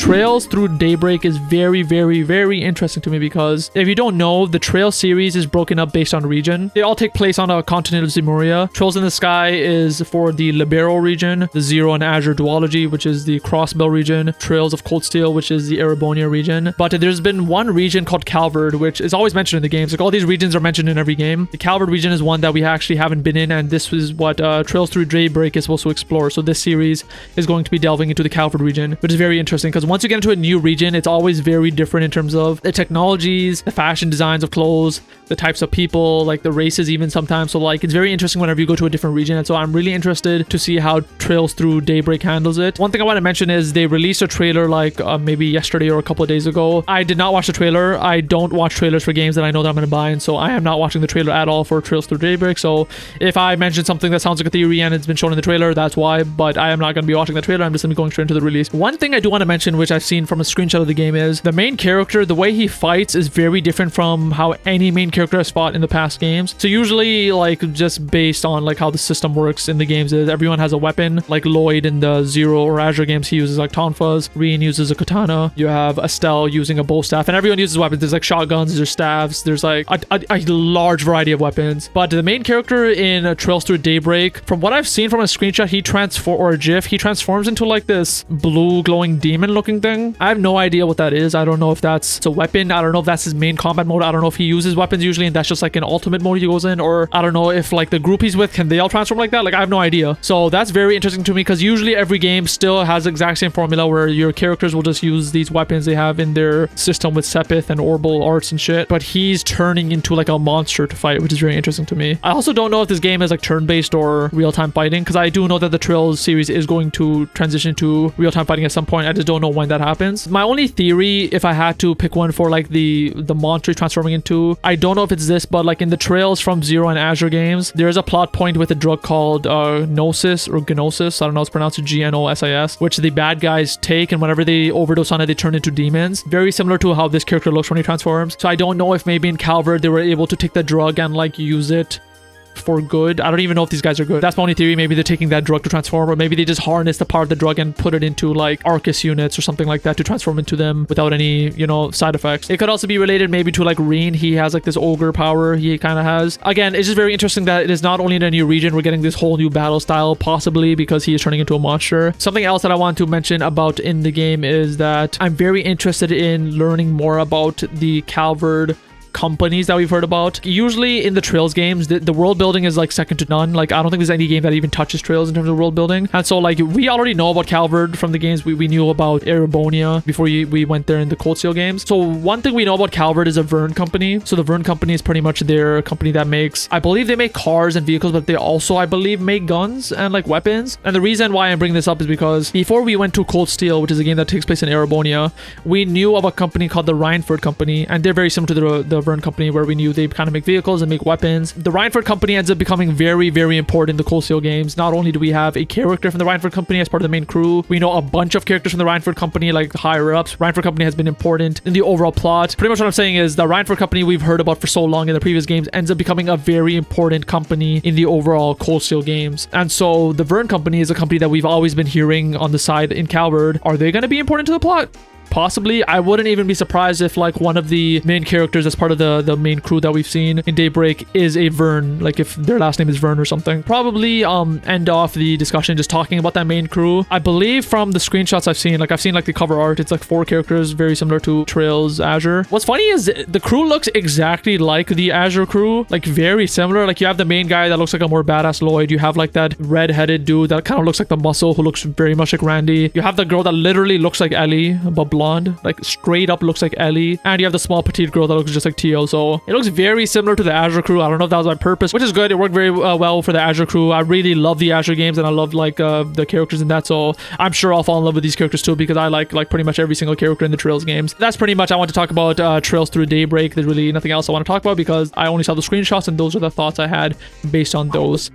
Trails through Daybreak is very, very, very interesting to me because if you don't know, the Trail series is broken up based on region. They all take place on a continent of Zemuria. Trails in the Sky is for the Libero region, the Zero and Azure duology, which is the Crossbell region, Trails of Cold Steel, which is the Erebonia region. But there's been one region called Calvard, which is always mentioned in the games. Like all these regions are mentioned in every game. The Calvard region is one that we actually haven't been in, and this is what Trails through Daybreak is supposed to explore. So this series is going to be delving into the Calvard region, which is very interesting because once you get into a new region, it's always very different in terms of the technologies, the fashion designs of clothes, the types of people, like the races even sometimes. So like it's very interesting whenever you go to a different region, and so I'm really interested to see how Trails through Daybreak handles it. One thing I want to mention is they released a trailer like maybe yesterday or a couple of days ago. I did not watch the trailer. I don't watch trailers for games that I know that I'm going to buy, and so I am not watching the trailer at all for Trails through Daybreak. So if I mention something that sounds like a theory and it's been shown in the trailer, that's why, but I am not going to be watching the trailer. I'm just going to be going straight into the release. One thing I do want to mention, which I've seen from a screenshot of the game, is the main character, the way he fights is very different from how any main character has fought in the past games. So usually, like, just based on like how the system works in the games is everyone has a weapon. Like Lloyd in the Zero or Azure games, he uses like tonfas. Reen uses a katana. You have Estelle using a bow staff, and everyone uses weapons. There's like shotguns, there's staves, there's like a large variety of weapons. But the main character in Trails through Daybreak, from what I've seen from a screenshot, or a GIF, he transforms into like this blue glowing demon looking thing. I have no idea what that is. I don't know if that's a weapon. I don't know if that's his main combat mode. I don't know if he uses weapons usually and that's just like an ultimate mode he goes in, or I don't know if like the group he's with, can they all transform like that? Like I have no idea. So that's very interesting to me because usually every game still has the exact same formula where your characters will just use these weapons they have in their system with Sepith and Orbal arts and shit, but he's turning into like a monster to fight, which is very interesting to me. I also don't know if this game is like turn-based or real-time fighting, because I do know that the Trails series is going to transition to real-time fighting at some point. I just don't know when that happens. My only theory, if I had to pick one for like the monster transforming into, I don't know if it's this, but like in the Trails from Zero and Azure games, there's a plot point with a drug called Gnosis or Gnosis. I don't know, it's pronounced Gnosis, which the bad guys take, and whenever they overdose on it, they turn into demons. Very similar to how this character looks when he transforms. So I don't know if maybe in Calvard they were able to take the drug and like use it for good. I don't even know if these guys are good. That's my only theory. Maybe they're taking that drug to transform, or maybe they just harness the part of the drug and put it into like Arcus units or something like that to transform into them without any, side effects. It could also be related maybe to like Reen. He has like this ogre power he kind of has. Again, it's just very interesting that it is not only in a new region, we're getting this whole new battle style, possibly because he is turning into a monster. Something else that I want to mention about in the game is that I'm very interested in learning more about the Calvard companies that we've heard about. Usually in the Trails games, the world building is like second to none. Like I don't think there's any game that even touches Trails in terms of world building. And so like we already know about Calvard from the games. We knew about Erebonia before we went there in the Cold Steel games. So one thing we know about Calvard is a Vern company. So the Vern company is pretty much their company that makes, I believe they make cars and vehicles, but they also, I believe, make guns and like weapons. And the reason why I'm bringing this up is because before we went to Cold Steel, which is a game that takes place in Erebonia, we knew of a company called the Rhineford company, and they're very similar to the Vern company, where we knew they kind of make vehicles and make weapons. The Rhineford company ends up becoming very, very important in the Cold Steel games. Not only do we have a character from the Rhineford company as part of the main crew, we know a bunch of characters from the Rhineford company, like higher ups. Rhineford company has been important in the overall plot. Pretty much what I'm saying is the Rhineford company we've heard about for so long in the previous games ends up becoming a very important company in the overall Cold Steel games. And so the Vern company is a company that we've always been hearing on the side in Calvard. Are they going to be important to the plot? Possibly. I wouldn't even be surprised if like one of the main characters as part of the main crew that we've seen in Daybreak is a Vern, like if their last name is Vern or something. Probably end off the discussion just talking about that main crew. I believe from the screenshots I've seen like the cover art, it's like 4 characters, very similar to Trails Azure. What's funny is the crew looks exactly like the Azure crew, like very similar. Like you have the main guy that looks like a more badass Lloyd. You have like that red-headed dude that kind of looks like the muscle who looks very much like Randy. You have the girl that literally looks like Ellie, but blonde, like straight up looks like Ellie, and you have the small petite girl that looks just like Teal. So it looks very similar to the Azure crew. I don't know if that was on purpose, which is good. It worked very well for the Azure crew. I really love the Azure games, and I love like the characters in that, so I'm sure I'll fall in love with these characters too, because I like pretty much every single character in the Trails games. That's pretty much I want to talk about Trails through Daybreak. There's really nothing else I want to talk about because I only saw the screenshots, and those are the thoughts I had based on those.